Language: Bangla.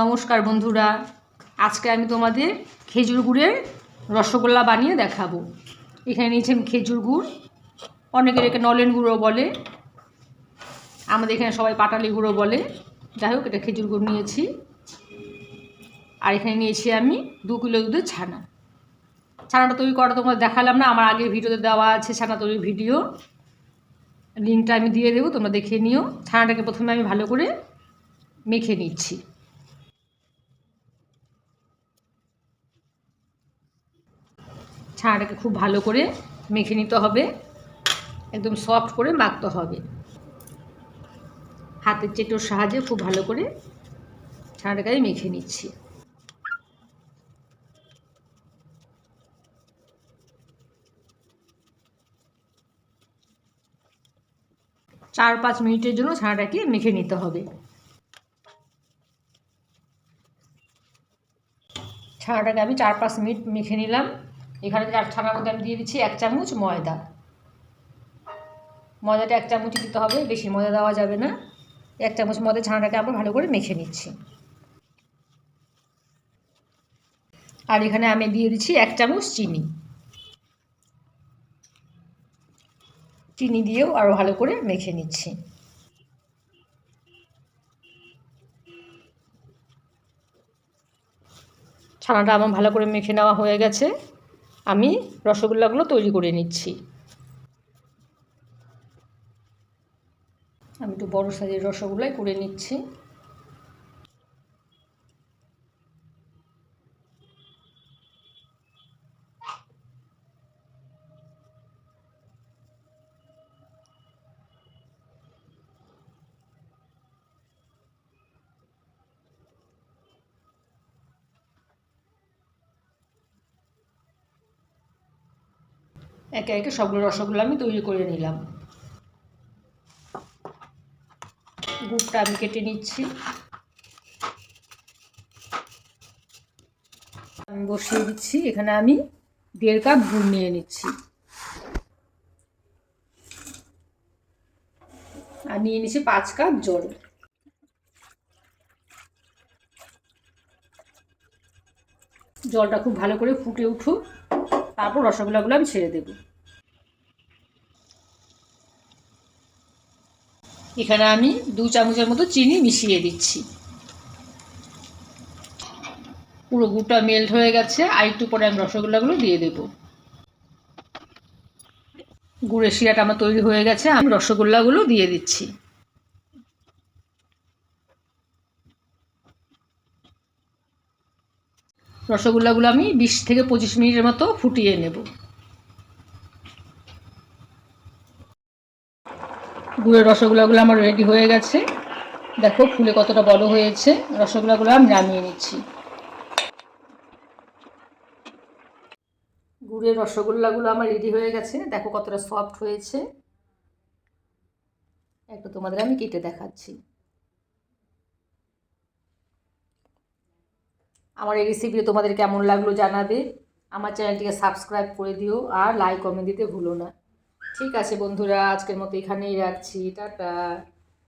নমস্কার বন্ধুরা, আজকে আমি তোমাদের খেজুর গুড়ের রসগোল্লা বানিয়ে দেখাবো। এখানে নিয়েছি আমি খেজুর গুড়, অনেকের একে নলেন গুঁড়ো বলে, আমাদের এখানে সবাই পাটালি গুঁড়ো বলে। যাই হোক, এটা খেজুর গুড় নিয়েছি। আর এখানে নিয়েছি আমি 2 কিলো দুধের ছানা। ছানাটা তৈরি করা তোমাদের দেখালাম না, আমার আগের ভিডিওতে দেওয়া আছে ছানা তৈরির ভিডিও, লিঙ্কটা আমি দিয়ে দেবো, তোমরা দেখে নিও। ছানাটাকে প্রথমে আমি ভালো করে মেখে নিচ্ছি। ছানাটাকে খুব ভালো করে মেখে নিতে হবে, একদম সফট করে মাখতে হবে। হাতের চেটোর সাহায্যে খুব ভালো করে ছানাটাকে আমি মেখে নিচ্ছি। চার 5 মিনিটের জন্য ছানাটাকে মেখে নিতে হবে। ছানাটাকে আমি 4-5 মিনিট মেখে নিলাম। এখানে ছানার মধ্যে আমি দিয়ে দিচ্ছি 1 চামচ ময়দা। ময়দাটা 1 চামচই দিতে হবে, বেশি ময়দা দেওয়া যাবে না। 1 চামচ ময়দা ছানাটাকে আবার ভালো করে মেখে নিচ্ছি। আর এখানে আমি দিয়ে দিচ্ছি 1 চামচ চিনি। চিনি দিয়েও আরও ভালো করে মেখে নিচ্ছি। ছানাটা আমার ভালো করে মেখে নেওয়া হয়ে গেছে। আমি রসগোল্লাগুলো তৈরি করে নিচ্ছি। আমি একটু বড় সাইজের রসগোল্লাই করে নিচ্ছি। একে একে সবগুলো রসগোল্লা আমি তৈরি করে নিলাম। গুড়টা আমি কেটে নিচ্ছি। আমি বসিয়ে দিচ্ছি। এখানে আমি 1.5 কাপ গুড় নিয়ে নিচ্ছি। আর নিয়ে নিচ্ছি 5 কাপ জল। জলটা খুব ভালো করে ফুটে উঠুক, তারপর রসগোল্লাগুলো আমি ছেড়ে দেব। এখানে আমি 2 চামচের মতো চিনি মিশিয়ে দিচ্ছি। পুরো গুড়টা মেল্ট হয়ে গেছে। আর একটু পরে আমি রসগোল্লাগুলো দিয়ে দেব। গুড়ের শিরাটা আমার তৈরি হয়ে গেছে, আমি রসগোল্লাগুলো দিয়ে দিচ্ছি। রসগোল্লাগুলো আমি 20 থেকে 25 মিনিটের মতো ফুটিয়ে নেব। গুড়ের রসগোল্লাগুলো আমার রেডি হয়ে গেছে। দেখো ফুলে কতটা বড় হয়েছে। রসগোল্লাগুলো আমি নামিয়ে নিচ্ছি। গুড়ের রসগোল্লাগুলো আমার রেডি হয়ে গেছে। দেখো কতটা সফট হয়েছে। একটু তোমাদের আমি কেটে দেখাচ্ছি। আমার এই রেসিপি তোমাদের কেমন লাগলো জানাবে। আমার চ্যানেলটিকে সাবস্ক্রাইব করে দিও আর লাইক কমেন্ট দিতে ভুলো না। ঠিক আছে বন্ধুরা, আজকের মতো এখানেই রাখছি। টাটা।